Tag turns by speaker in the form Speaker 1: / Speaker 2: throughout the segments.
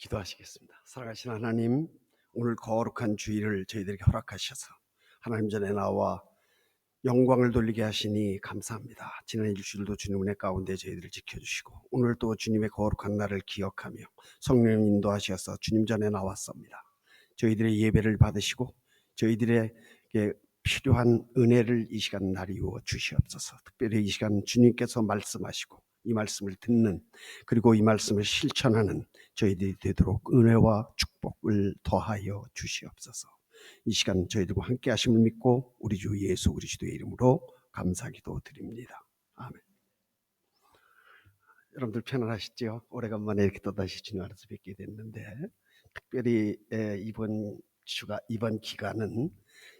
Speaker 1: 기도하시겠습니다. 살아가신 하나님, 오늘 거룩한 주일을 저희들에게 허락하셔서 하나님 전에 나와 영광을 돌리게 하시니 감사합니다. 지난 일주일도 주님 은혜 가운데 저희들을 지켜주시고 오늘 또 주님의 거룩한 날을 기억하며 성령 인도하셔서 주님 전에 나왔습니다. 저희들의 예배를 받으시고 저희들에게 필요한 은혜를 이 시간 나리워 주시옵소서. 특별히 이 시간 주님께서 말씀하시고 이 말씀을 듣는, 그리고 이 말씀을 실천하는 저희들이 되도록 은혜와 축복을 더하여 주시옵소서. 이 시간 저희들과 함께 하심을 믿고 우리 주 예수 그리스도의 이름으로 감사기도 드립니다. 아멘. 여러분들 편안하시죠? 오래간만에 이렇게 또다시 주님 안에서 뵙게 됐는데, 특별히 이번 기간은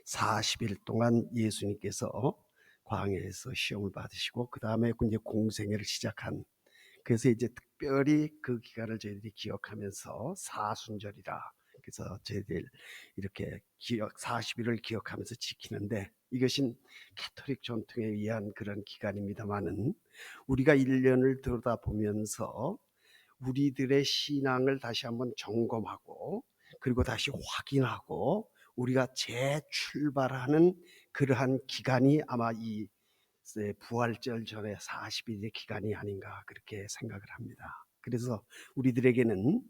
Speaker 1: 40일 동안 예수님께서 광야에서 시험을 받으시고 그 다음에 이제 공생애를 시작한, 그래서 이제 특별히 그 기간을 저희들이 기억하면서 사순절이라, 그래서 저희들 이렇게 40일을 기억하면서 지키는데, 이것은 가톨릭 전통에 의한 그런 기간입니다만은 우리가 1년을 들여다보면서 우리들의 신앙을 다시 한번 점검하고 그리고 다시 확인하고 우리가 재출발하는 그러한 기간이 아마 이 부활절 전에 40일의 기간이 아닌가 그렇게 생각을 합니다. 그래서 우리들에게는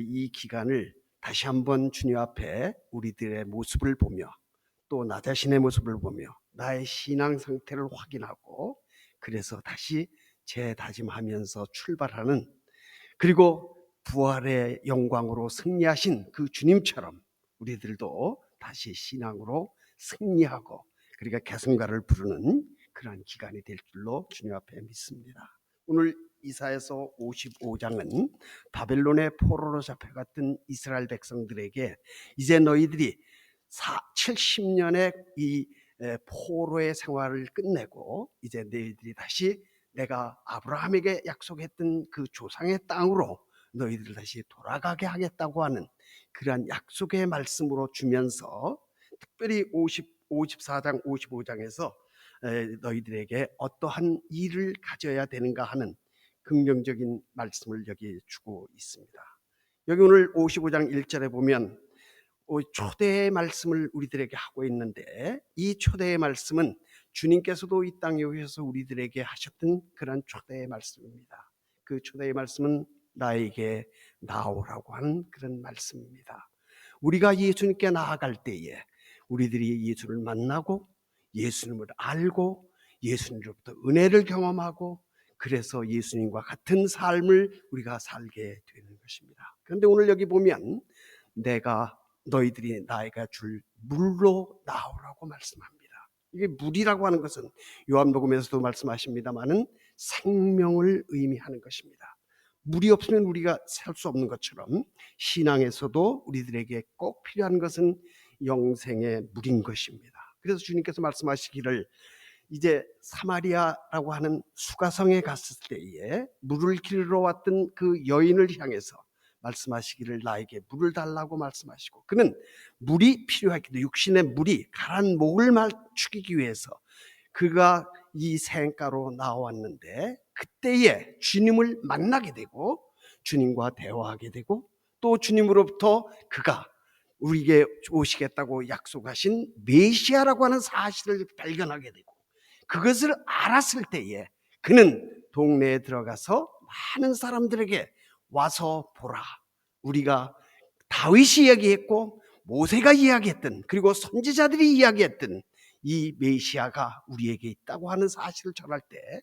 Speaker 1: 이 기간을 다시 한번 주님 앞에 우리들의 모습을 보며 또 나 자신의 모습을 보며 나의 신앙 상태를 확인하고 그래서 다시 재다짐하면서 출발하는, 그리고 부활의 영광으로 승리하신 그 주님처럼 우리들도 다시 신앙으로 승리하고 그러니까 개성가를 부르는 그러한 기간이 될 줄로 주님 앞에 믿습니다. 오늘 이사야서 55장은 바벨론의 포로로 잡혀갔던 이스라엘 백성들에게 이제 너희들이 70년의 이 포로의 생활을 끝내고 이제 너희들이 다시 내가 아브라함에게 약속했던 그 조상의 땅으로 너희들을 다시 돌아가게 하겠다고 하는 그러한 약속의 말씀으로 주면서, 특별히 54장 55장에서 너희들에게 어떠한 일을 가져야 되는가 하는 긍정적인 말씀을 여기 주고 있습니다. 여기 오늘 55장 1절에 보면 초대의 말씀을 우리들에게 하고 있는데, 이 초대의 말씀은 주님께서도 이 땅에 오셔서 우리들에게 하셨던 그런 초대의 말씀입니다. 그 초대의 말씀은 나에게 나오라고 하는 그런 말씀입니다. 우리가 예수님께 나아갈 때에 우리들이 예수를 만나고 예수님을 알고 예수님으로부터 은혜를 경험하고 그래서 예수님과 같은 삶을 우리가 살게 되는 것입니다. 그런데 오늘 여기 보면 너희들이 나에게 줄 물로 나오라고 말씀합니다. 이게 물이라고 하는 것은 요한복음에서도 말씀하십니다마는 생명을 의미하는 것입니다. 물이 없으면 우리가 살 수 없는 것처럼 신앙에서도 우리들에게 꼭 필요한 것은 영생의 물인 것입니다. 그래서 주님께서 말씀하시기를 이제 사마리아라고 하는 수가성에 갔을 때에 물을 길러 왔던 그 여인을 향해서 말씀하시기를 나에게 물을 달라고 말씀하시고, 그는 물이 필요하기도 육신의 물이 가란 목을 죽이기 위해서 그가 이 생가로 나왔는데, 그때에 주님을 만나게 되고 주님과 대화하게 되고 또 주님으로부터 그가 우리에게 오시겠다고 약속하신 메시아라고 하는 사실을 발견하게 되고, 그것을 알았을 때에 그는 동네에 들어가서 많은 사람들에게 와서 보라, 우리가 다윗이 이야기했고 모세가 이야기했던 그리고 선지자들이 이야기했던 이 메시아가 우리에게 있다고 하는 사실을 전할 때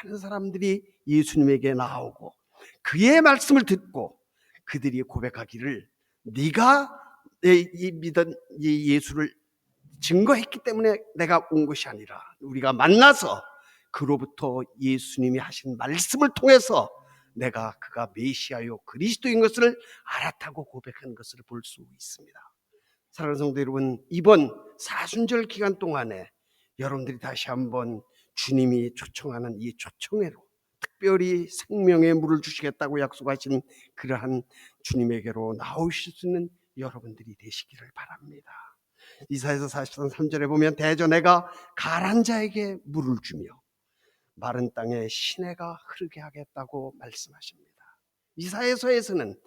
Speaker 1: 많은 사람들이 예수님에게 나오고 그의 말씀을 듣고 그들이 고백하기를 네가 믿은 이 예수를 증거했기 때문에 내가 온 것이 아니라 우리가 만나서 그로부터 예수님이 하신 말씀을 통해서 내가 그가 메시아요 그리스도인 것을 알았다고 고백한 것을 볼 수 있습니다. 사랑하는 성도 여러분, 이번 사순절 기간 동안에 여러분들이 다시 한번 주님이 초청하는 이 초청회로 특별히 생명의 물을 주시겠다고 약속하신 그러한 주님에게로 나오실 수 있는 여러분들이 되시기를 바랍니다. 이사야서 40장 3절에 보면 대저 내가 가란 자에게 물을 주며 마른 땅에 시내가 흐르게 하겠다고 말씀하십니다. 이사야서에서는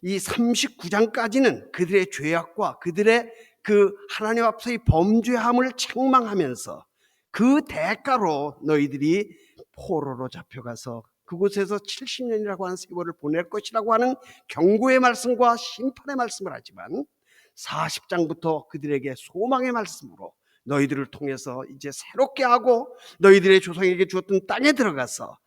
Speaker 1: 이 39장까지는 그들의 죄악과 그들의 그 하나님 앞서의 범죄함을 책망하면서 그 대가로 너희들이 포로로 잡혀가서 그곳에서 70년이라고 하는 세월을 보낼 것이라고 하는 경고의 말씀과 심판의 말씀을 하지만 40장부터 그들에게 소망의 말씀으로 너희들을 통해서 이제 새롭게 하고 너희들의 조상에게 주었던 땅에 들어가서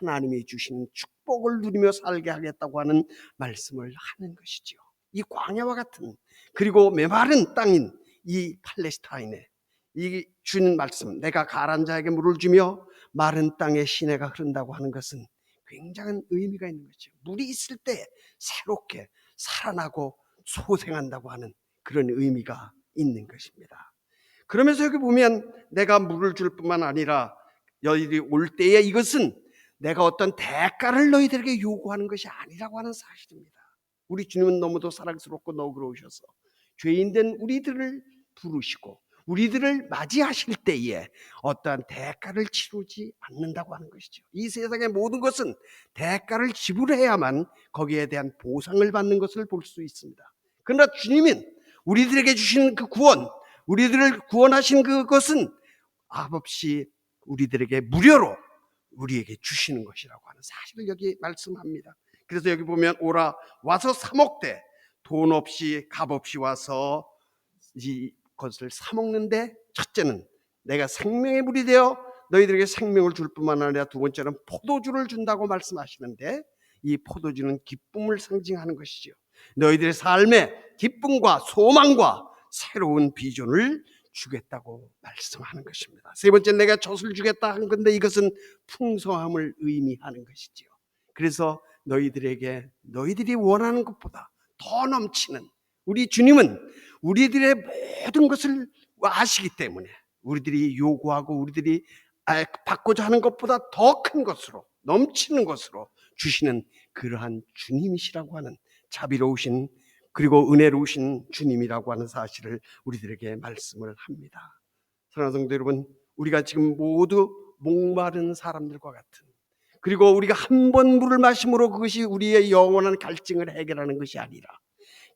Speaker 1: 하나님이 주시는 축복을 누리며 살게 하겠다고 하는 말씀을 하는 것이지요. 이 광야와 같은 그리고 메마른 땅인 이 팔레스타인에 이 주는 말씀, 내가 가란 자에게 물을 주며 마른 땅에 시내가 흐른다고 하는 것은 굉장한 의미가 있는 거죠. 물이 있을 때 새롭게 살아나고 소생한다고 하는 그런 의미가 있는 것입니다. 그러면서 여기 보면 내가 물을 줄 뿐만 아니라 너희들이 올 때에 이것은 내가 어떤 대가를 너희들에게 요구하는 것이 아니라고 하는 사실입니다. 우리 주님은 너무도 사랑스럽고 너그러우셔서 죄인된 우리들을 부르시고 우리들을 맞이하실 때에 어떠한 대가를 치르지 않는다고 하는 것이죠. 이 세상의 모든 것은 대가를 지불해야만 거기에 대한 보상을 받는 것을 볼 수 있습니다. 그러나 주님은 우리들에게 주시는 그 구원, 우리들을 구원하신 그것은 값없이 우리들에게 무료로 우리에게 주시는 것이라고 하는 사실을 여기 말씀합니다. 그래서 여기 보면 오라 와서 사 먹되 돈 없이 값없이 와서 이것을 사 먹는데 첫째는 내가 생명의 물이 되어 너희들에게 생명을 줄 뿐만 아니라 두 번째는 포도주를 준다고 말씀하시는데 이 포도주는 기쁨을 상징하는 것이죠. 너희들의 삶에 기쁨과 소망과 새로운 비전을 주겠다고 말씀하는 것입니다. 세 번째 내가 젖을 주겠다 한 건데 이것은 풍성함을 의미하는 것이지요. 그래서 너희들에게 너희들이 원하는 것보다 더 넘치는 우리 주님은 우리들의 모든 것을 아시기 때문에 우리들이 요구하고 우리들이 받고자 하는 것보다 더 큰 것으로 넘치는 것으로 주시는 그러한 주님이시라고 하는 자비로우신 그리고 은혜로우신 주님이라고 하는 사실을 우리들에게 말씀을 합니다. 사랑하는 성도 여러분, 우리가 지금 모두 목마른 사람들과 같은 그리고 우리가 한 번 물을 마심으로 그것이 우리의 영원한 갈증을 해결하는 것이 아니라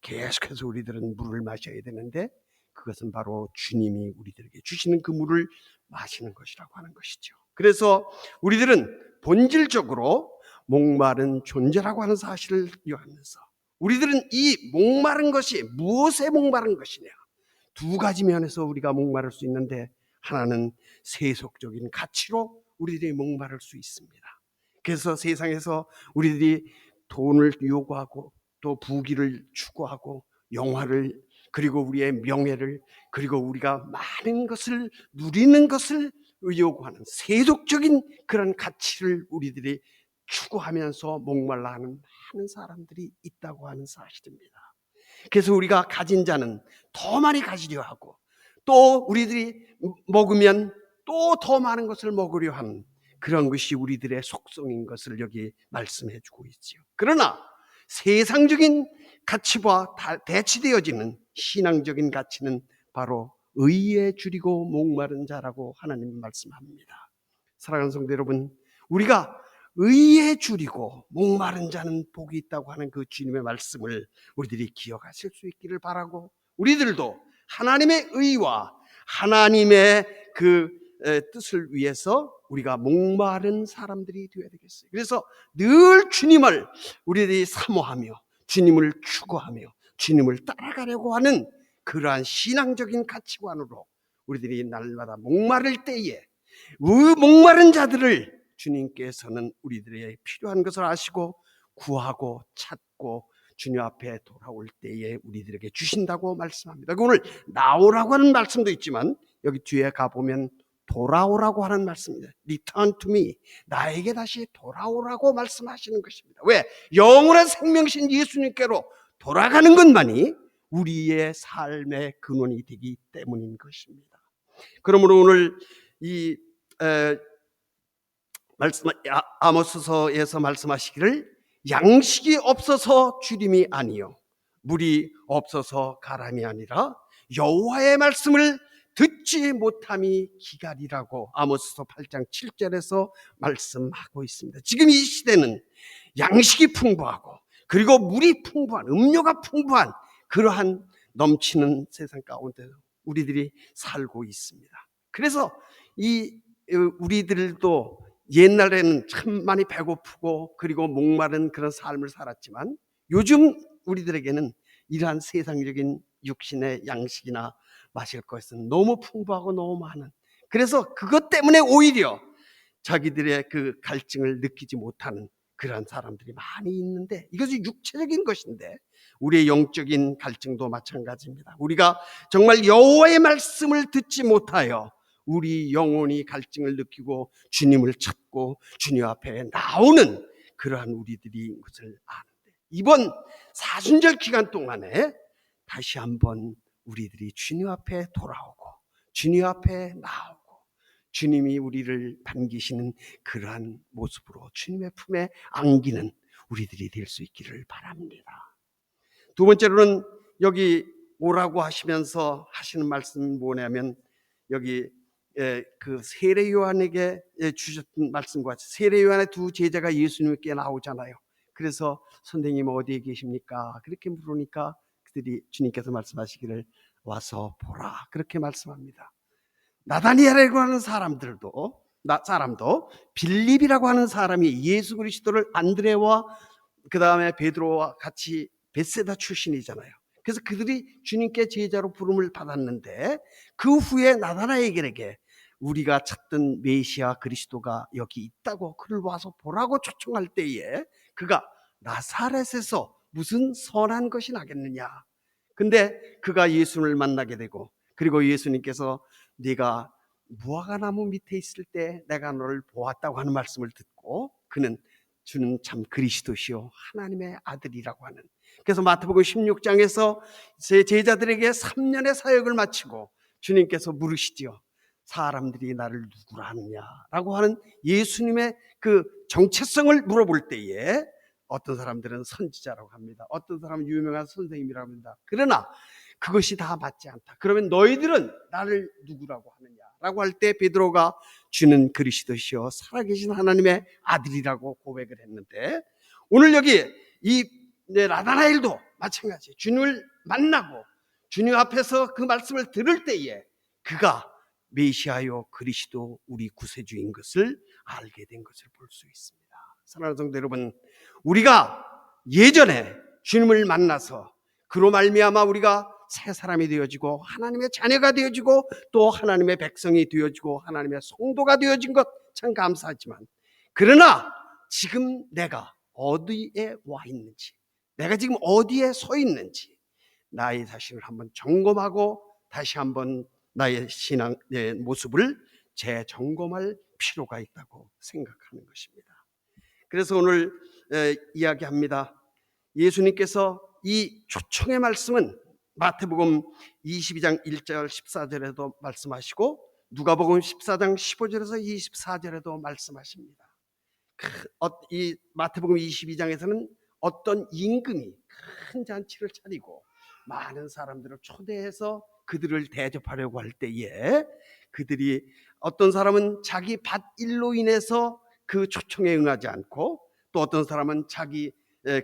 Speaker 1: 계속해서 우리들은 물을 마셔야 되는데 그것은 바로 주님이 우리들에게 주시는 그 물을 마시는 것이라고 하는 것이죠. 그래서 우리들은 본질적으로 목마른 존재라고 하는 사실을 이해하면서 우리들은 이 목마른 것이 무엇에 목마른 것이냐 두 가지 면에서 우리가 목마를 수 있는데 하나는 세속적인 가치로 우리들이 목마를 수 있습니다. 그래서 세상에서 우리들이 돈을 요구하고 또 부귀를 추구하고 영화를 그리고 우리의 명예를 그리고 우리가 많은 것을 누리는 것을 요구하는 세속적인 그런 가치를 우리들이 추구하면서 목말라 하는 많은 사람들이 있다고 하는 사실입니다. 그래서 우리가 가진 자는 더 많이 가지려 하고 또 우리들이 먹으면 또 더 많은 것을 먹으려 하는 그런 것이 우리들의 속성인 것을 여기 말씀해 주고 있지요. 그러나 세상적인 가치와 대치되어지는 신앙적인 가치는 바로 의에 줄이고 목마른 자라고 하나님은 말씀합니다. 사랑하는 성도 여러분, 우리가 의에 줄이고 목마른 자는 복이 있다고 하는 그 주님의 말씀을 우리들이 기억하실 수 있기를 바라고 우리들도 하나님의 의와 하나님의 그 뜻을 위해서 우리가 목마른 사람들이 되어야 되겠어요. 그래서 늘 주님을 우리들이 사모하며 주님을 추구하며 주님을 따라가려고 하는 그러한 신앙적인 가치관으로 우리들이 날마다 목마를 때에 목마른 자들을 주님께서는 우리들의 필요한 것을 아시고 구하고 찾고 주님 앞에 돌아올 때에 우리들에게 주신다고 말씀합니다. 오늘 나오라고 하는 말씀도 있지만 여기 뒤에 가보면 돌아오라고 하는 말씀입니다. Return to me. 나에게 다시 돌아오라고 말씀하시는 것입니다. 왜? 영원한 생명신 예수님께로 돌아가는 것만이 우리의 삶의 근원이 되기 때문인 것입니다. 그러므로 오늘 이 아모스서에서 말씀하시기를 양식이 없어서 주림이 아니요 물이 없어서 가람이 아니라 여호와의 말씀을 듣지 못함이 기갈이라고 아모스서 8장 7절에서 말씀하고 있습니다. 지금 이 시대는 양식이 풍부하고 그리고 물이 풍부한, 음료가 풍부한 그러한 넘치는 세상 가운데 우리들이 살고 있습니다. 그래서 우리들도 옛날에는 참 많이 배고프고 그리고 목마른 그런 삶을 살았지만 요즘 우리들에게는 이러한 세상적인 육신의 양식이나 마실 것은 너무 풍부하고 너무 많은, 그래서 그것 때문에 오히려 자기들의 그 갈증을 느끼지 못하는 그러한 사람들이 많이 있는데, 이것이 육체적인 것인데 우리의 영적인 갈증도 마찬가지입니다. 우리가 정말 여호와의 말씀을 듣지 못하여 우리 영혼이 갈증을 느끼고 주님을 찾고 주님 앞에 나오는 그러한 우리들이 것을 아는데, 이번 사순절 기간 동안에 다시 한번 우리들이 주님 앞에 돌아오고 주님 앞에 나오고 주님이 우리를 반기시는 그러한 모습으로 주님의 품에 안기는 우리들이 될 수 있기를 바랍니다. 두 번째로는 여기 오라고 하시면서 하시는 말씀은 뭐냐면, 여기 그 세례 요한에게 주셨던 말씀과 같이 세례 요한의 두 제자가 예수님께 나오잖아요. 그래서 선생님 어디에 계십니까? 그렇게 물으니까 그들이 주님께서 말씀하시기를 와서 보라, 그렇게 말씀합니다. 나다니엘이라고 하는 사람도 빌립이라고 하는 사람이 예수 그리스도를 안드레와 그 다음에 베드로와 같이 벳세다 출신이잖아요. 그래서 그들이 주님께 제자로 부름을 받았는데 그 후에 나다나엘에게 우리가 찾던 메시아 그리스도가 여기 있다고 그를 와서 보라고 초청할 때에 그가 나사렛에서 무슨 선한 것이 나겠느냐. 근데 그가 예수를 만나게 되고, 그리고 예수님께서 네가 무화과나무 밑에 있을 때 내가 너를 보았다고 하는 말씀을 듣고 그는 주는 참 그리스도시요 하나님의 아들이라고 하는, 그래서 마태복음 16장에서 제 제자들에게 3년의 사역을 마치고 주님께서 물으시지요. 사람들이 나를 누구라 하느냐라고 하는 예수님의 그 정체성을 물어볼 때에 어떤 사람들은 선지자라고 합니다. 어떤 사람은 유명한 선생님이라고 합니다. 그러나 그것이 다 맞지 않다. 그러면 너희들은 나를 누구라고 하느냐라고 할 때 베드로가 주는 그리스도시요 살아계신 하나님의 아들이라고 고백을 했는데, 오늘 여기 이 나다나엘도 마찬가지 주님을 만나고 주님 앞에서 그 말씀을 들을 때에 그가 메시아요 그리스도 우리 구세주인 것을 알게 된 것을 볼 수 있습니다. 사랑하는 성도 여러분, 우리가 예전에 주님을 만나서 그로 말미암아 우리가 새 사람이 되어지고 하나님의 자녀가 되어지고 또 하나님의 백성이 되어지고 하나님의 성도가 되어진 것 참 감사하지만, 그러나 지금 내가 어디에 와 있는지, 내가 지금 어디에 서 있는지 나의 자신을 한번 점검하고 다시 한번 나의 신앙의 모습을 재점검할 필요가 있다고 생각하는 것입니다. 그래서 오늘 이야기합니다. 예수님께서 이 초청의 말씀은 마태복음 22장 1절 14절에도 말씀하시고 누가복음 14장 15절에서 24절에도 말씀하십니다. 이 마태복음 22장에서는 어떤 임금이 큰 잔치를 차리고 많은 사람들을 초대해서 그들을 대접하려고 할 때에 그들이 어떤 사람은 자기 밭 일로 인해서 그 초청에 응하지 않고, 또 어떤 사람은 자기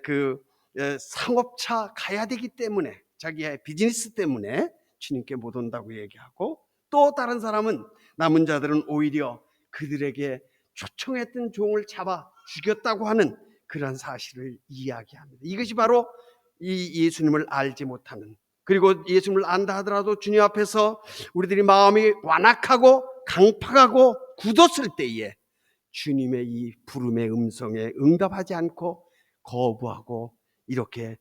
Speaker 1: 그 상업차 가야 되기 때문에 자기의 비즈니스 때문에 주님께 못 온다고 얘기하고, 또 다른 사람은 남은 자들은 오히려 그들에게 초청했던 종을 잡아 죽였다고 하는 그런 사실을 이야기합니다. 이것이 바로 이 예수님을 알지 못하는, 그리고 예수님을 안다 하더라도 주님 앞에서 우리들이 마음이 완악하고 강팍하고 굳었을 때에 주님의 이 부름의 음성에 응답하지 않고 거부하고 이렇게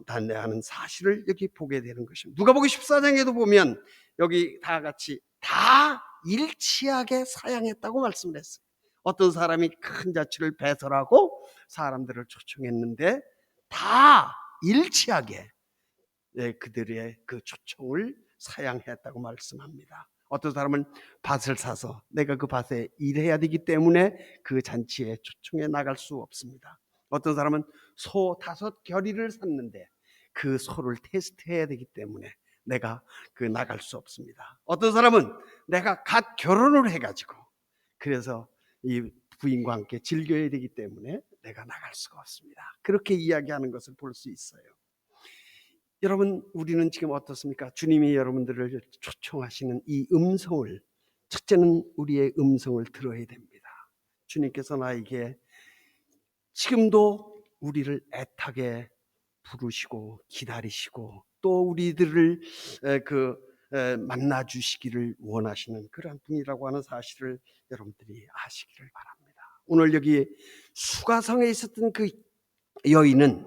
Speaker 1: 반대하는 사실을 여기 보게 되는 것입니다. 누가복음 14장에도 보면 여기 다 같이 다 일치하게 사양했다고 말씀을 했어요. 어떤 사람이 큰 자치를 배설하고 사람들을 초청했는데 다 일치하게 그들의 그 초청을 사양했다고 말씀합니다. 어떤 사람은 밭을 사서 내가 그 밭에 일해야 되기 때문에 그 잔치에 초청해 나갈 수 없습니다. 어떤 사람은 소 5겨리를 샀는데 그 소를 테스트해야 되기 때문에 내가 그 나갈 수 없습니다. 어떤 사람은 내가 갓 결혼을 해가지고 그래서 이 부인과 함께 즐겨야 되기 때문에 내가 나갈 수가 없습니다. 그렇게 이야기하는 것을 볼 수 있어요. 여러분, 우리는 지금 어떻습니까? 주님이 여러분들을 초청하시는 이 음성을, 첫째는 우리의 음성을 들어야 됩니다. 주님께서 나에게 지금도 우리를 애타게 부르시고 기다리시고 또 우리들을 만나 주시기를 원하시는 그런 분이라고 하는 사실을 여러분들이 아시기를 바랍니다. 오늘 여기 수가성에 있었던 그 여인은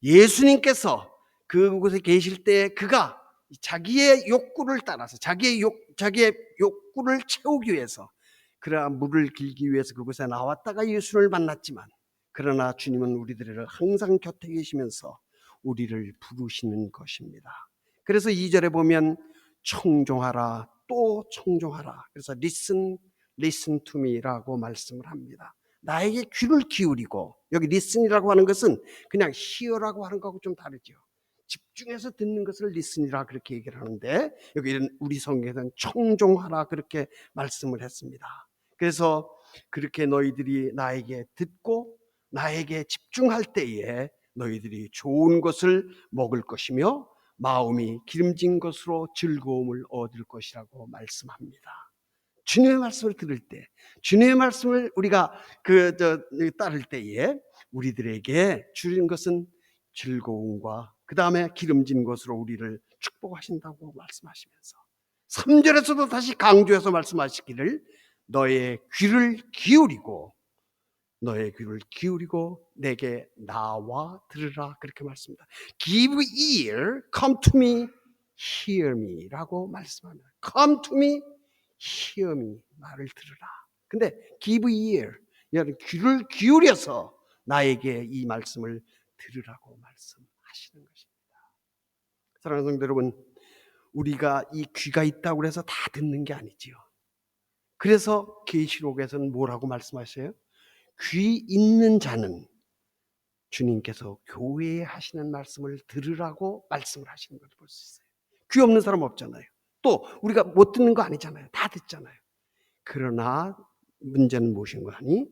Speaker 1: 예수님께서 그곳에 계실 때 그가 자기의 욕구를 따라서 자기의 욕구를 채우기 위해서 그러한 물을 길기 위해서 그곳에 나왔다가 예수를 만났지만, 그러나 주님은 우리들을 항상 곁에 계시면서 우리를 부르시는 것입니다. 그래서 2절에 보면 청종하라 또 청종하라. 그래서 listen to me라고 말씀을 합니다. 나에게 귀를 기울이고, 여기 listen이라고 하는 것은 그냥 hear라고 하는 거하고 좀 다르죠. 집중해서 듣는 것을 listen이라 그렇게 얘기를 하는데, 여기는 우리 성경에서는 청종하라 그렇게 말씀을 했습니다. 그래서 그렇게 너희들이 나에게 듣고 나에게 집중할 때에 너희들이 좋은 것을 먹을 것이며 마음이 기름진 것으로 즐거움을 얻을 것이라고 말씀합니다. 주님의 말씀을 들을 때, 주님의 말씀을 우리가 따를 때에 우리들에게 주신 것은 즐거움과 그 다음에 기름진 것으로 우리를 축복하신다고 말씀하시면서 3절에서도 다시 강조해서 말씀하시기를 너의 귀를 기울이고 내게 나와 들으라 그렇게 말씀합니다. Give ear, come to me, hear me 라고 말씀합니다. Come to me, hear me, 말을 들으라. 근데 give ear, 귀를 기울여서 나에게 이 말씀을 들으라고 말씀하시는 것입니다. 사랑하는 성도 여러분, 우리가 이 귀가 있다고 해서 다 듣는 게 아니지요. 그래서 계시록에서는 뭐라고 말씀하셔요? 귀 있는 자는 주님께서 교회에 하시는 말씀을 들으라고 말씀을 하시는 것을 볼 수 있어요. 귀 없는 사람 없잖아요. 또 우리가 못 듣는 거 아니잖아요. 다 듣잖아요. 그러나 문제는 무엇인가 하니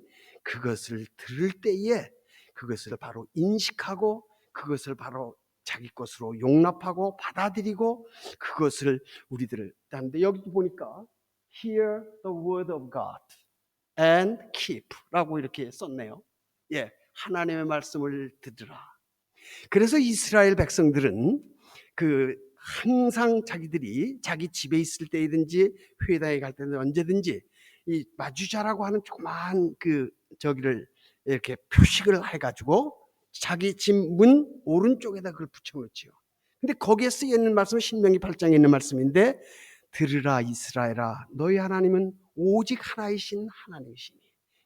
Speaker 1: 그것을 들을 때에 그것을 바로 인식하고 그것을 바로 자기 것으로 용납하고 받아들이고 그것을 우리들을 하는데, 여기 보니까 Hear the word of God and keep 라고 이렇게 썼네요. 예, 하나님의 말씀을 들으라. 그래서 이스라엘 백성들은 항상 자기들이 자기 집에 있을 때이든지 회당에 갈 때든 언제든지 이 마주자라고 하는 조그마한 저기를 이렇게 표식을 해가지고 자기 집 문 오른쪽에다 그걸 붙여놓지요. 근데 거기에 쓰여 있는 말씀은 신명기 8장에 있는 말씀인데, 들으라 이스라엘아, 너희 하나님은 오직 하나이신 하나님이시니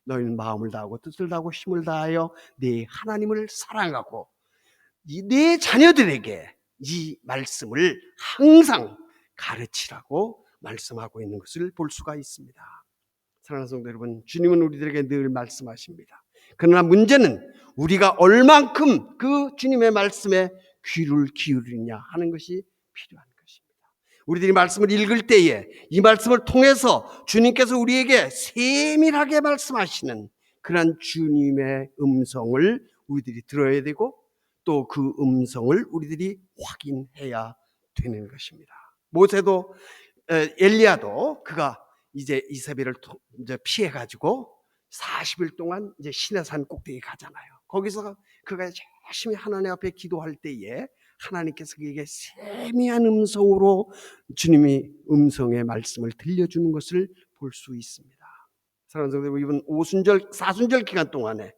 Speaker 1: 너희는 마음을 다하고 뜻을 다하고 힘을 다하여 네 하나님을 사랑하고 네 자녀들에게 이 말씀을 항상 가르치라고 말씀하고 있는 것을 볼 수가 있습니다. 사랑하는 성도 여러분, 주님은 우리들에게 늘 말씀하십니다. 그러나 문제는 우리가 얼만큼 그 주님의 말씀에 귀를 기울이냐 하는 것이 필요한 것입니다. 우리들이 말씀을 읽을 때에 이 말씀을 통해서 주님께서 우리에게 세밀하게 말씀하시는 그런 주님의 음성을 우리들이 들어야 되고 또 그 음성을 우리들이 확인해야 되는 것입니다. 모세도 엘리야도 그가 이제 이세벨을 이제 피해 가지고 40일 동안 이제 시내산 꼭대기 가잖아요. 거기서 그가 열심히 하나님 앞에 기도할 때에 하나님께서 그에게 세미한 음성으로 주님이 음성의 말씀을 들려주는 것을 볼 수 있습니다. 사랑하는 성도 여러분, 이번 오순절 사순절 기간 동안에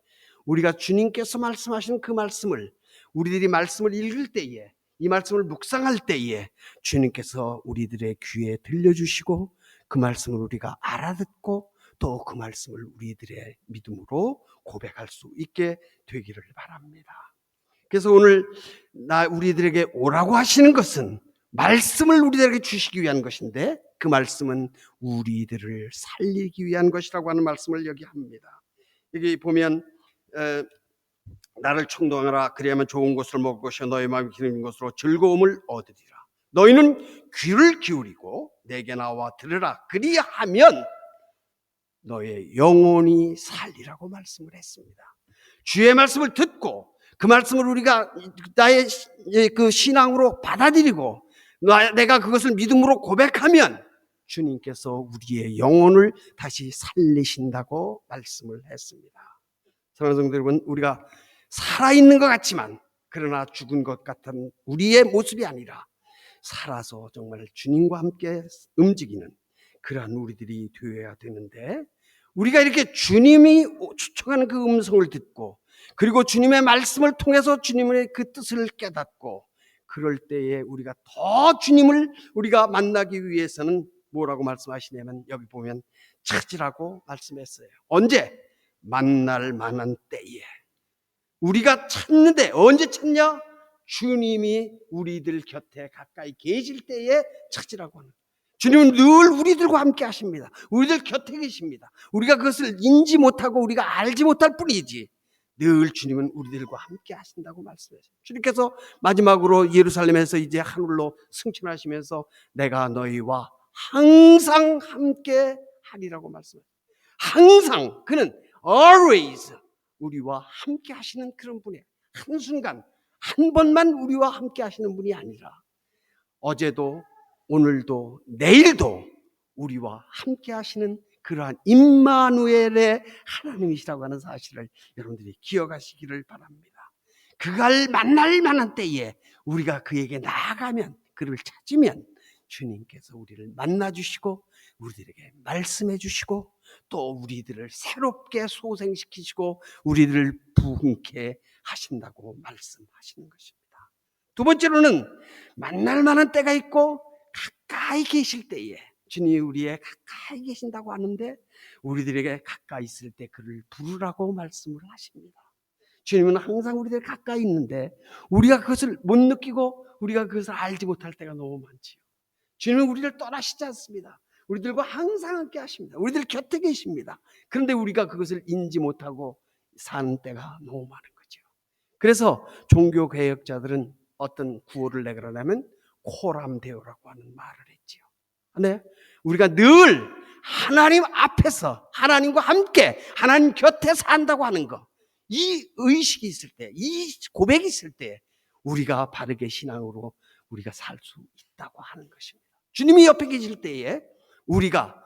Speaker 1: 우리가 주님께서 말씀하시는 그 말씀을 우리들이 말씀을 읽을 때에 이 말씀을 묵상할 때에 주님께서 우리들의 귀에 들려주시고 그 말씀을 우리가 알아듣고 또 그 말씀을 우리들의 믿음으로 고백할 수 있게 되기를 바랍니다. 그래서 오늘 우리들에게 오라고 하시는 것은 말씀을 우리들에게 주시기 위한 것인데 그 말씀은 우리들을 살리기 위한 것이라고 하는 말씀을 여기 합니다. 여기 보면 나를 충동하라 그리하면 좋은 것을 먹을 것이요 너희 마음이 기름진 것으로 즐거움을 얻으리라. 너희는 귀를 기울이고 내게 나와 들으라. 그리하면 너의 영혼이 살리라고 말씀을 했습니다. 주의 말씀을 듣고 그 말씀을 우리가 나의 그 신앙으로 받아들이고 내가 그것을 믿음으로 고백하면 주님께서 우리의 영혼을 다시 살리신다고 말씀을 했습니다. 사랑하는 성도 여러분, 우리가 살아있는 것 같지만 그러나 죽은 것 같은 우리의 모습이 아니라 살아서 정말 주님과 함께 움직이는 그러한 우리들이 되어야 되는데, 우리가 이렇게 주님이 추천하는 그 음성을 듣고 그리고 주님의 말씀을 통해서 주님의 그 뜻을 깨닫고 그럴 때에 우리가 더 주님을 우리가 만나기 위해서는 뭐라고 말씀하시냐면, 여기 보면 찾으라고 말씀했어요. 언제? 만날 만한 때에. 우리가 찾는데 언제 찾냐? 주님이 우리들 곁에 가까이 계실 때에 찾으라고 하는. 주님은 늘 우리들과 함께 하십니다. 우리들 곁에 계십니다. 우리가 그것을 인지 못하고 우리가 알지 못할 뿐이지 늘 주님은 우리들과 함께 하신다고 말씀하셨어요. 주님께서 마지막으로 예루살렘에서 이제 하늘로 승천하시면서 내가 너희와 항상 함께 하리라고 말씀하셨어요. 항상, 그는 always 우리와 함께 하시는 그런 분이에요. 한순간 한 번만 우리와 함께 하시는 분이 아니라 어제도 오늘도 내일도 우리와 함께 하시는 그러한 임마누엘의 하나님이시라고 하는 사실을 여러분들이 기억하시기를 바랍니다. 그가 만날 만한 때에 우리가 그에게 나아가면, 그를 찾으면 주님께서 우리를 만나주시고 우리들에게 말씀해 주시고 또 우리들을 새롭게 소생시키시고 우리들을 부흥케 하신다고 말씀하시는 것입니다. 두 번째로는 만날 만한 때가 있고 가까이 계실 때에, 주님이 우리의 가까이 계신다고 하는데 우리들에게 가까이 있을 때 그를 부르라고 말씀을 하십니다. 주님은 항상 우리들 가까이 있는데 우리가 그것을 못 느끼고 우리가 그것을 알지 못할 때가 너무 많지요. 주님은 우리를 떠나시지 않습니다. 우리들과 항상 함께 하십니다. 우리들 곁에 계십니다. 그런데 우리가 그것을 인지 못하고 사는 때가 너무 많은 거죠. 그래서 종교개혁자들은 어떤 구호를 내걸으려면 코람데오라고 하는 말을 했지요. 네, 우리가 늘 하나님 앞에서 하나님과 함께 하나님 곁에 산다고 하는 것, 이 의식이 있을 때, 이 고백이 있을 때 우리가 바르게 신앙으로 우리가 살 수 있다고 하는 것입니다. 주님이 옆에 계실 때에 우리가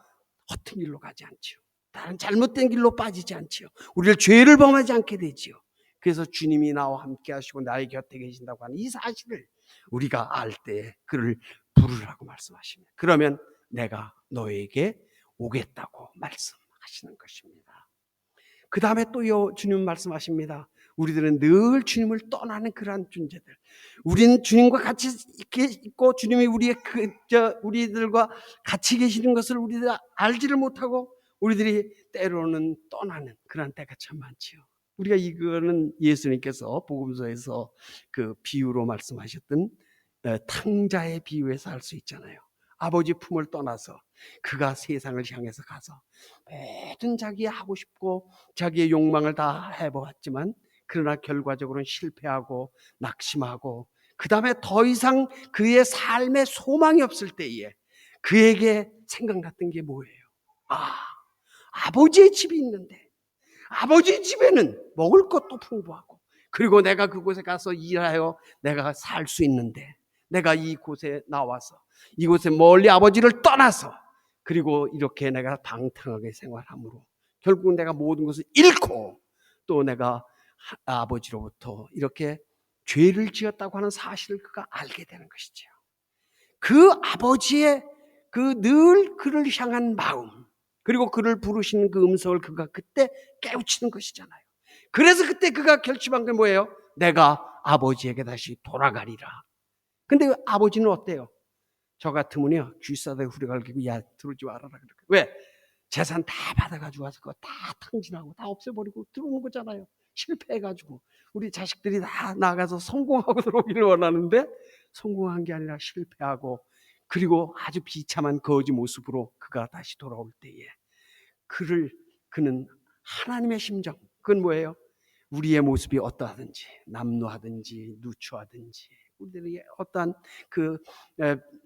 Speaker 1: 허튼 길로 가지 않지요. 다른 잘못된 길로 빠지지 않지요. 우리를 죄를 범하지 않게 되지요. 그래서 주님이 나와 함께 하시고 나의 곁에 계신다고 하는 이 사실을 우리가 알 때 그를 부르라고 말씀하십니다. 그러면 내가 너에게 오겠다고 말씀하시는 것입니다. 그 다음에 또 주님 말씀하십니다. 우리들은 늘 주님을 떠나는 그러한 존재들. 우리는 주님과 같이 있고 주님이 우리들과 같이 계시는 것을 우리들 알지를 못하고 우리들이 때로는 떠나는 그런 때가 참 많지요. 우리가 이거는 예수님께서 복음서에서 그 비유로 말씀하셨던 탕자의 비유에서 알 수 있잖아요. 아버지 품을 떠나서 그가 세상을 향해서 가서 모든 자기 하고 싶고 자기의 욕망을 다 해보았지만 그러나 결과적으로는 실패하고 낙심하고 그 다음에 더 이상 그의 삶에 소망이 없을 때에 그에게 생각났던 게 뭐예요? 아버지의 집이 있는데 아버지의 집에는 먹을 것도 풍부하고 그리고 내가 그곳에 가서 일하여 내가 살 수 있는데 내가 이곳에 나와서 이곳에 멀리 아버지를 떠나서 그리고 이렇게 내가 방탕하게 생활함으로 결국 내가 모든 것을 잃고 또 내가 아버지로부터 이렇게 죄를 지었다고 하는 사실을 그가 알게 되는 것이죠. 그 아버지의 그 늘 그를 향한 마음 그리고 그를 부르시는 그 음성을 그가 그때 깨우치는 것이잖아요. 그래서 그때 그가 결심한 게 뭐예요? 내가 아버지에게 다시 돌아가리라. 근데 아버지는 어때요? 저 같으면요 쥐싸대 후려갈기고 야 들어오지 말아라. 왜? 재산 다 받아가지고 와서 그거 다 탕진하고 다 없애버리고 들어오는 거잖아요. 실패해가지고 우리 자식들이 다 나가서 성공하고 들어오기를 원하는데 성공한 게 아니라 실패하고 그리고 아주 비참한 거지 모습으로 그가 다시 돌아올 때에 그는 하나님의 심정, 그건 뭐예요? 우리의 모습이 어떠하든지 남루하든지 누추하든지 우리들이 어떠한 그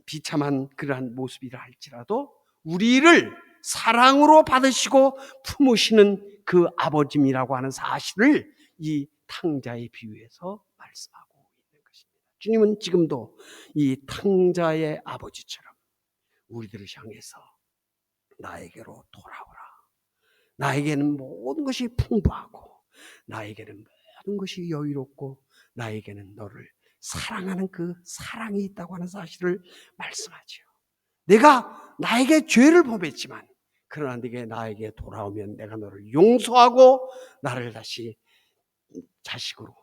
Speaker 1: 비참한 그러한 모습이라 할지라도 우리를 사랑으로 받으시고 품으시는 그 아버님이라고 하는 사실을 이 탕자의 비유에서 말씀하고 있는 것입니다. 주님은 지금도 이 탕자의 아버지처럼 우리들을 향해서 나에게로 돌아오라. 나에게는 모든 것이 풍부하고 나에게는 모든 것이 여유롭고 나에게는 너를 사랑하는 그 사랑이 있다고 하는 사실을 말씀하죠. 내가 나에게 죄를 범했지만 그러나 네가 나에게 돌아오면 내가 너를 용서하고 나를 다시 자식으로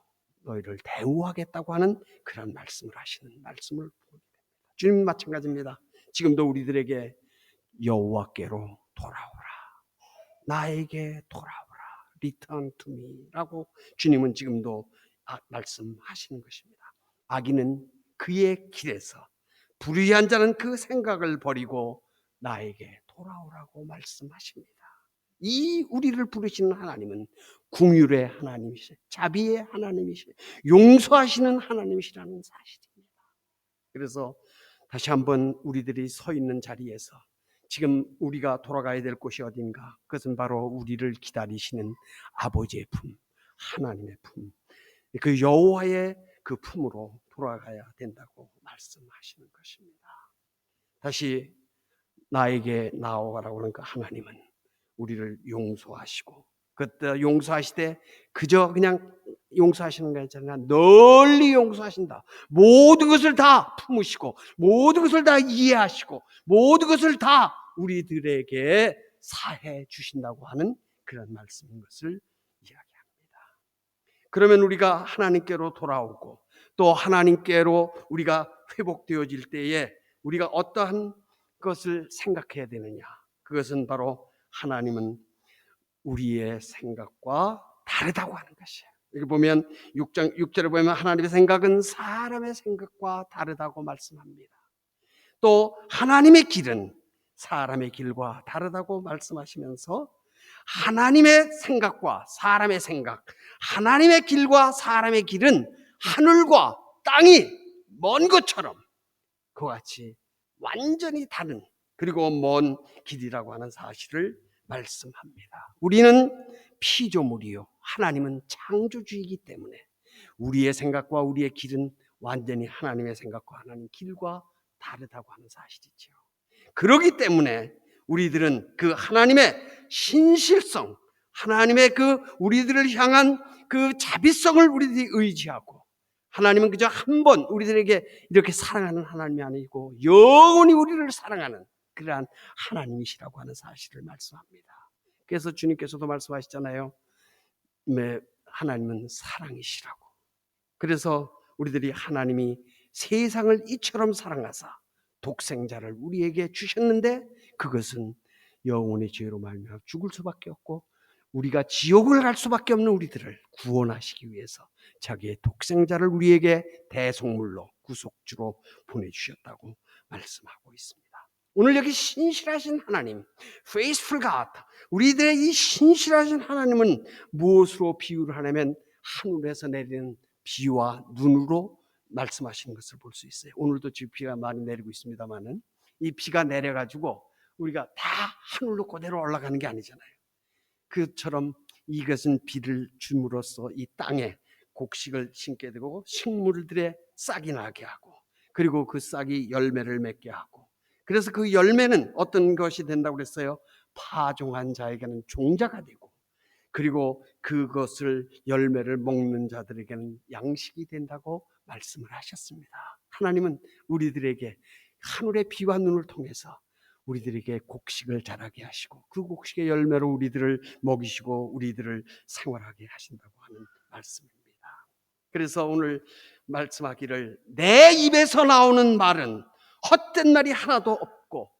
Speaker 1: 너희를 대우하겠다고 하는 그런 말씀을 하시는 말씀을 보게 됩니다. 주님 마찬가지입니다. 지금도 우리들에게 여호와께로 돌아오라. 나에게 돌아오라. Return to me라고 주님은 지금도 말씀하시는 것입니다. 악인은 그의 길에서 불의한 자는 그 생각을 버리고 나에게 돌아오라고 말씀하십니다. 이 우리를 부르시는 하나님은 긍휼의 하나님이시, 자비의 하나님이시, 용서하시는 하나님이시라는 사실입니다. 그래서 다시 한번 우리들이 서 있는 자리에서 지금 우리가 돌아가야 될 곳이 어딘가? 그것은 바로 우리를 기다리시는 아버지의 품, 하나님의 품, 그 여호와의 그 품으로 돌아가야 된다고 말씀하시는 것입니다. 다시 나에게 나오라고 하는 그 하나님은 우리를 용서하시고 그때 용서하시되 그저 그냥 용서하시는 게 아니라 널리 용서하신다. 모든 것을 다 품으시고 모든 것을 다 이해하시고 모든 것을 다 우리들에게 사해 주신다고 하는 그런 말씀인 것을 이야기합니다. 그러면 우리가 하나님께로 돌아오고 또 하나님께로 우리가 회복되어질 때에 우리가 어떠한 것을 생각해야 되느냐? 그것은 바로 하나님은 우리의 생각과 다르다고 하는 것이에요. 여기 보면 6절에 보면 하나님의 생각은 사람의 생각과 다르다고 말씀합니다. 또 하나님의 길은 사람의 길과 다르다고 말씀하시면서 하나님의 생각과 사람의 생각, 하나님의 길과 사람의 길은 하늘과 땅이 먼 것처럼 그와 같이 완전히 다른 그리고 먼 길이라고 하는 사실을 말씀합니다. 우리는 피조물이요 하나님은 창조주이기 때문에 우리의 생각과 우리의 길은 완전히 하나님의 생각과 하나님의 길과 다르다고 하는 사실이죠. 그렇기 때문에 우리들은 그 하나님의 신실성, 하나님의 그 우리들을 향한 그 자비성을 우리들이 의지하고 하나님은 그저 한 번 우리들에게 이렇게 사랑하는 하나님이 아니고 영원히 우리를 사랑하는 그러한 하나님이시라고 하는 사실을 말씀합니다. 그래서 주님께서도 말씀하시잖아요. 하나님은 사랑이시라고. 그래서 우리들이 하나님이 세상을 이처럼 사랑하사 독생자를 우리에게 주셨는데 그것은 영혼의 죄로 말미암아 죽을 수밖에 없고 우리가 지옥을 갈 수밖에 없는 우리들을 구원하시기 위해서 자기의 독생자를 우리에게 대속물로 구속주로 보내주셨다고 말씀하고 있습니다. 오늘 여기 신실하신 하나님, faithful God, 우리들의 이 신실하신 하나님은 무엇으로 비유를 하냐면 하늘에서 내리는 비와 눈으로 말씀하시는 것을 볼 수 있어요. 오늘도 지금 비가 많이 내리고 있습니다만은 이 비가 내려가지고 우리가 다 하늘로 그대로 올라가는 게 아니잖아요. 그처럼 이것은 비를 줌으로써 이 땅에 곡식을 심게 되고 식물들의 싹이 나게 하고 그리고 그 싹이 열매를 맺게 하고 그래서 그 열매는 어떤 것이 된다고 그랬어요? 파종한 자에게는 종자가 되고 그리고 그것을 열매를 먹는 자들에게는 양식이 된다고 말씀을 하셨습니다. 하나님은 우리들에게 하늘의 비와 눈을 통해서 우리들에게 곡식을 자라게 하시고 그 곡식의 열매로 우리들을 먹이시고 우리들을 생활하게 하신다고 하는 말씀입니다. 그래서 오늘 말씀하기를 내 입에서 나오는 말은 헛된 말이 하나도 없고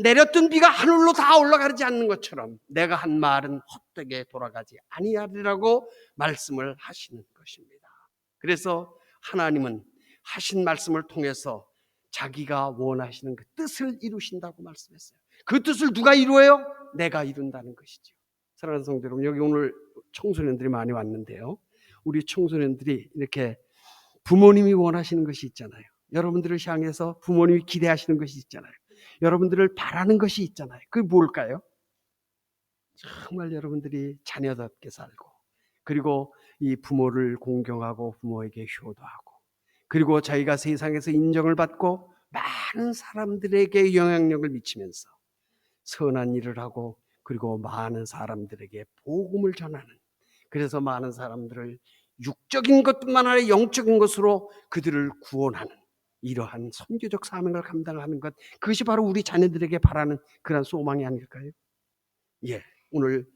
Speaker 1: 내렸던 비가 하늘로 다 올라가지 않는 것처럼 내가 한 말은 헛되게 돌아가지 아니하리라고 말씀을 하시는 것입니다. 그래서 하나님은 하신 말씀을 통해서 자기가 원하시는 그 뜻을 이루신다고 말씀했어요. 그 뜻을 누가 이루어요? 내가 이룬다는 것이죠. 사랑하는 성도 여러분, 여기 오늘 청소년들이 많이 왔는데요. 우리 청소년들이 이렇게 부모님이 원하시는 것이 있잖아요. 여러분들을 향해서 부모님이 기대하시는 것이 있잖아요. 여러분들을 바라는 것이 있잖아요. 그게 뭘까요? 정말 여러분들이 자녀답게 살고, 그리고 이 부모를 공경하고 부모에게 효도하고, 그리고 저희가 세상에서 인정을 받고 많은 사람들에게 영향력을 미치면서 선한 일을 하고, 그리고 많은 사람들에게 복음을 전하는, 그래서 많은 사람들을 육적인 것뿐만 아니라 영적인 것으로 그들을 구원하는 이러한 선교적 사명을 감당하는 것, 그것이 바로 우리 자녀들에게 바라는 그런 소망이 아닐까요? 예, 오늘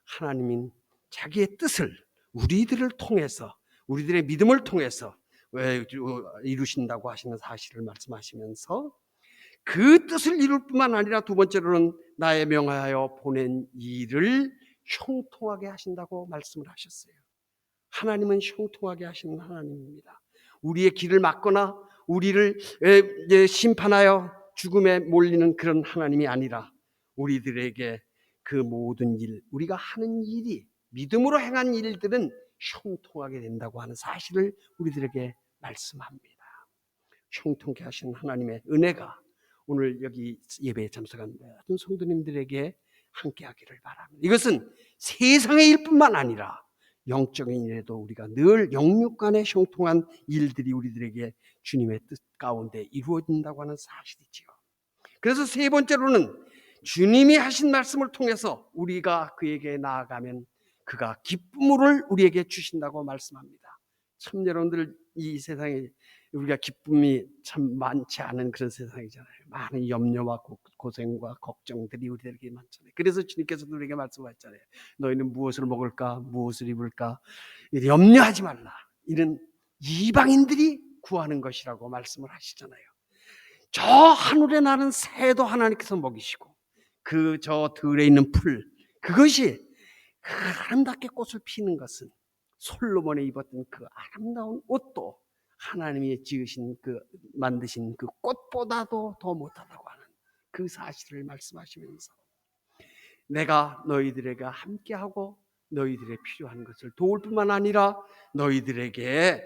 Speaker 1: 하나님인 자기의 뜻을 우리들을 통해서, 우리들의 믿음을 통해서 이루신다고 하시는 사실을 말씀하시면서, 그 뜻을 이룰 뿐만 아니라 두 번째로는 나의 명하여 보낸 일을 형통하게 하신다고 말씀을 하셨어요. 하나님은 형통하게 하시는 하나님입니다. 우리의 길을 막거나 우리를 심판하여 죽음에 몰리는 그런 하나님이 아니라, 우리들에게 그 모든 일, 우리가 하는 일이, 믿음으로 행한 일들은 형통하게 된다고 하는 사실을 우리들에게 말씀합니다. 형통케 하신 하나님의 은혜가 오늘 여기 예배에 참석한 모든 성도님들에게 함께하기를 바랍니다. 이것은 세상의 일뿐만 아니라 영적인 일에도 우리가 늘 영육간의 형통한 일들이 우리들에게 주님의 뜻 가운데 이루어진다고 하는 사실이지요. 그래서 세 번째로는 주님이 하신 말씀을 통해서 우리가 그에게 나아가면 그가 기쁨을 우리에게 주신다고 말씀합니다. 참 여러분들, 이 세상에 우리가 기쁨이 참 많지 않은 그런 세상이잖아요. 많은 염려와 고생과 걱정들이 우리에게 많잖아요. 그래서 주님께서도 우리에게 말씀하셨잖아요. 너희는 무엇을 먹을까, 무엇을 입을까, 염려하지 말라. 이는 이방인들이 구하는 것이라고 말씀을 하시잖아요. 저 하늘에 나는 새도 하나님께서 먹이시고, 그 저 들에 있는 풀, 그것이 그 아름답게 꽃을 피는 것은, 솔로몬이 입었던 그 아름다운 옷도 하나님이 지으신 만드신 그 꽃보다도 더 못하다고 하는 그 사실을 말씀하시면서, 내가 너희들에게 함께하고 너희들의 필요한 것을 도울 뿐만 아니라 너희들에게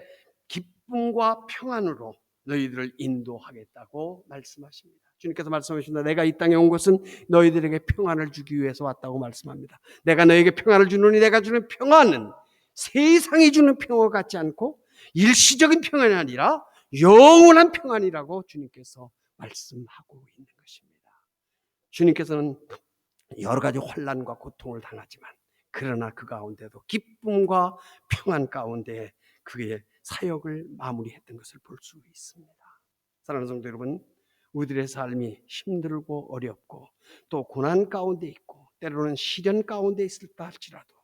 Speaker 1: 기쁨과 평안으로 너희들을 인도하겠다고 말씀하십니다. 주님께서 말씀하십니다. 내가 이 땅에 온 것은 너희들에게 평안을 주기 위해서 왔다고 말씀합니다. 내가 너희에게 평안을 주노니 내가 주는 평안은 세상이 주는 평화 같지 않고 일시적인 평안이 아니라 영원한 평안이라고 주님께서 말씀하고 있는 것입니다. 주님께서는 여러 가지 혼란과 고통을 당하지만, 그러나 그 가운데도 기쁨과 평안 가운데 그의 사역을 마무리했던 것을 볼 수 있습니다. 사랑하는 성도 여러분, 우리들의 삶이 힘들고 어렵고 또 고난 가운데 있고 때로는 시련 가운데 있을까 할지라도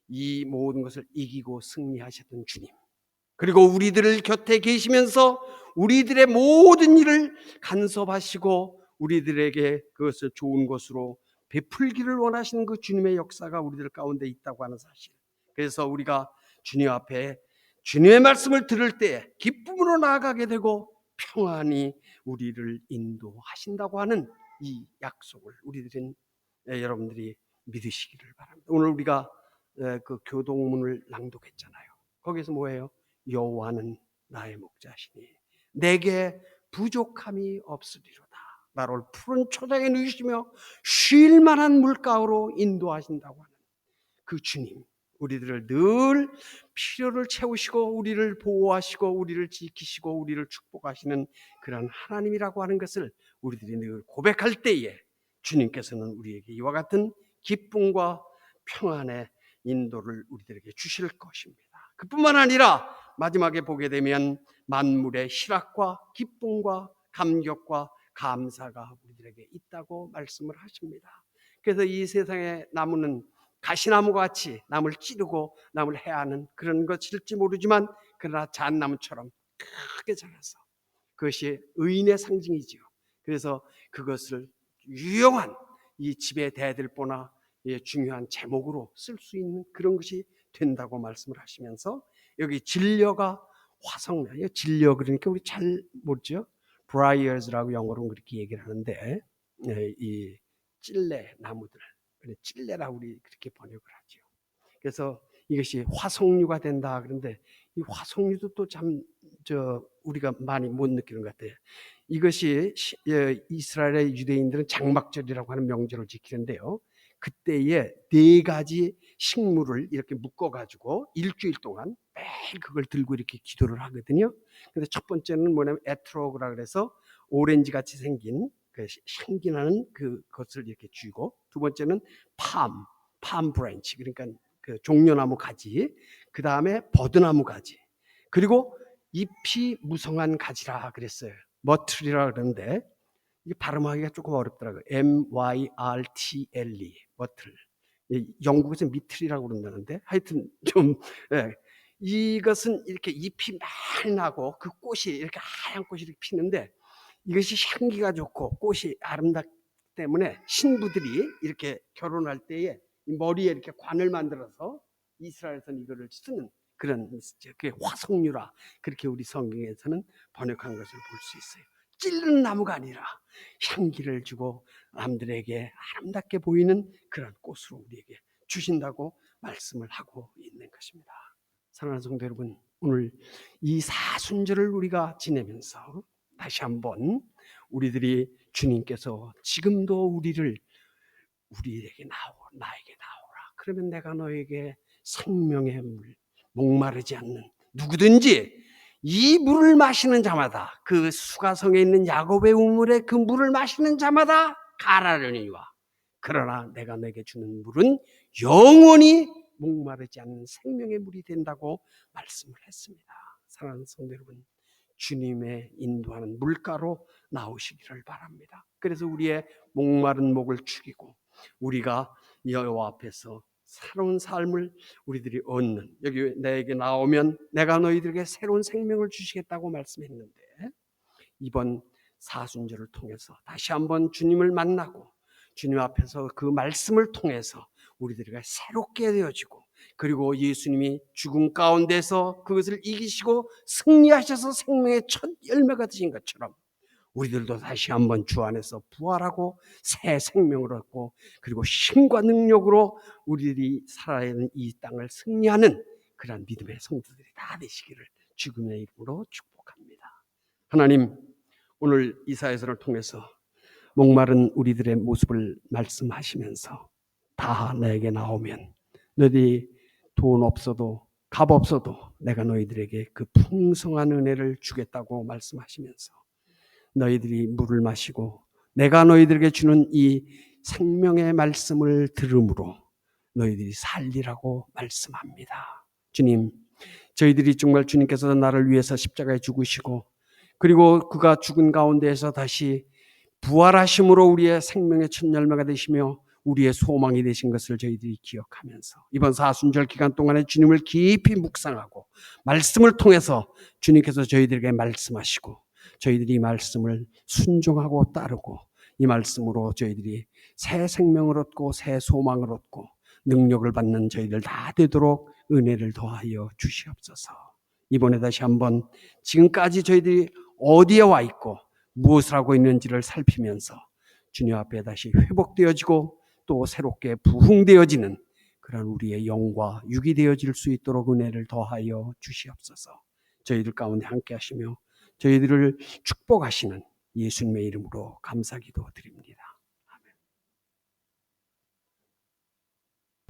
Speaker 1: 이 모든 것을 이기고 승리하셨던 주님, 그리고 우리들을 곁에 계시면서 우리들의 모든 일을 간섭하시고 우리들에게 그것을 좋은 것으로 베풀기를 원하시는 그 주님의 역사가 우리들 가운데 있다고 하는 사실, 그래서 우리가 주님 앞에 주님의 말씀을 들을 때 기쁨으로 나아가게 되고 평안히 우리를 인도하신다고 하는 이 약속을 우리들은 여러분들이 믿으시기를 바랍니다. 오늘 우리가 그 교동문을 낭독했잖아요. 거기서 뭐예요? 여호와는 나의 목자시니 내게 부족함이 없으리로다. 나를 푸른 초장에 누이시며 쉴 만한 물가로 인도하신다고 하는 그 주님, 우리들을 늘 필요를 채우시고 우리를 보호하시고 우리를 지키시고 우리를 축복하시는 그런 하나님이라고 하는 것을 우리들이 늘 고백할 때에 주님께서는 우리에게 이와 같은 기쁨과 평안의 인도를 우리들에게 주실 것입니다. 그뿐만 아니라 마지막에 보게 되면 만물의 희락과 기쁨과 감격과 감사가 우리들에게 있다고 말씀을 하십니다. 그래서 이 세상에 나무는 가시나무가 같이 남을 찌르고 남을 해하는 그런 것일지 모르지만, 그러나 잣나무처럼 크게 자라서 그것이 의인의 상징이지요. 그래서 그것을 유용한 이 집에 대들보나 중요한 제목으로 쓸 수 있는 그런 것이 된다고 말씀을 하시면서, 여기 진려가 화성나요. 진려 그러니까 우리 잘 모르죠. 브라이어즈라고 영어로 그렇게 얘기를 하는데, 이 찔레 나무들, 찔레라 우리 그렇게 번역을 하죠. 그래서 이것이 화석류가 된다. 그런데 이 화석류도 또 참 우리가 많이 못 느끼는 것 같아요. 이것이 이스라엘의 유대인들은 장막절이라고 하는 명절을 지키는데요. 그때에 4가지 식물을 이렇게 묶어가지고 일주일 동안 매일 그걸 들고 이렇게 기도를 하거든요. 근데 첫 번째는 뭐냐면 에트로그라 그래서 오렌지 같이 생긴 그 향기 나는 그것을 이렇게 쥐고, 두 번째는 팜 브랜치, 그러니까 그 종려나무 가지, 그 다음에 버드나무 가지, 그리고 잎이 무성한 가지라 그랬어요. 머틀이라 그러는데 이게 발음하기가 조금 어렵더라고요. MYRTLE, 머틀. 영국에서 미틀이라고 그런다는데 하여튼 좀, 예. 이것은 이렇게 잎이 많이 나고 그 꽃이 이렇게 하얀 꽃이 이렇게 피는데, 이것이 향기가 좋고 꽃이 아름답기 때문에 신부들이 이렇게 결혼할 때에 머리에 이렇게 관을 만들어서 이스라엘에서는 이거를 쓰는 그런, 그게 화석류라 그렇게 우리 성경에서는 번역한 것을 볼 수 있어요. 찔르는 나무가 아니라 향기를 주고 남들에게 아름답게 보이는 그런 꽃으로 우리에게 주신다고 말씀을 하고 있는 것입니다. 사랑하는 성도 여러분, 오늘 이 사순절을 우리가 지내면서 다시 한번 우리들이 주님께서 지금도 우리에게 나에게 나오라. 그러면 내가 너에게 생명의 물, 목마르지 않는, 누구든지 이 물을 마시는 자마다, 그 수가성에 있는 야곱의 우물에 그 물을 마시는 자마다 가라려니와, 그러나 내가 내게 주는 물은 영원히 목마르지 않는 생명의 물이 된다고 말씀을 했습니다. 사랑하는 성도 여러분, 주님의 인도하는 물가로 나오시기를 바랍니다. 그래서 우리의 목마른 목을 축이고 우리가 여호와 앞에서 새로운 삶을 우리들이 얻는, 여기 내게 나오면 내가 너희들에게 새로운 생명을 주시겠다고 말씀했는데, 이번 사순절을 통해서 다시 한번 주님을 만나고 주님 앞에서 그 말씀을 통해서 우리들이 새롭게 되어지고, 그리고 예수님이 죽음 가운데서 그것을 이기시고 승리하셔서 생명의 첫 열매가 되신 것처럼 우리들도 다시 한번 주 안에서 부활하고 새 생명을 얻고, 그리고 힘과 능력으로 우리들이 살아야 하는 이 땅을 승리하는 그런 믿음의 성도들이 다 되시기를 주님의 이름으로 축복합니다. 하나님, 오늘 이사야서를 통해서 목마른 우리들의 모습을 말씀하시면서 다 내게 나오면 너희들이 돈 없어도 값 없어도 내가 너희들에게 그 풍성한 은혜를 주겠다고 말씀하시면서 너희들이 물을 마시고 내가 너희들에게 주는 이 생명의 말씀을 들음으로 너희들이 살리라고 말씀합니다. 주님, 저희들이 정말 주님께서 나를 위해서 십자가에 죽으시고 그리고 그가 죽은 가운데에서 다시 부활하심으로 우리의 생명의 첫 열매가 되시며 우리의 소망이 되신 것을 저희들이 기억하면서 이번 사순절 기간 동안에 주님을 깊이 묵상하고 말씀을 통해서 주님께서 저희들에게 말씀하시고 저희들이 이 말씀을 순종하고 따르고 이 말씀으로 저희들이 새 생명을 얻고 새 소망을 얻고 능력을 받는 저희들 다 되도록 은혜를 더하여 주시옵소서. 이번에 다시 한번 지금까지 저희들이 어디에 와 있고 무엇을 하고 있는지를 살피면서 주님 앞에 다시 회복되어지고 또 새롭게 부흥되어지는 그런 우리의 영과 육이 되어질 수 있도록 은혜를 더하여 주시옵소서. 저희들 가운데 함께 하시며 저희들을 축복하시는 예수님의 이름으로 감사기도 드립니다.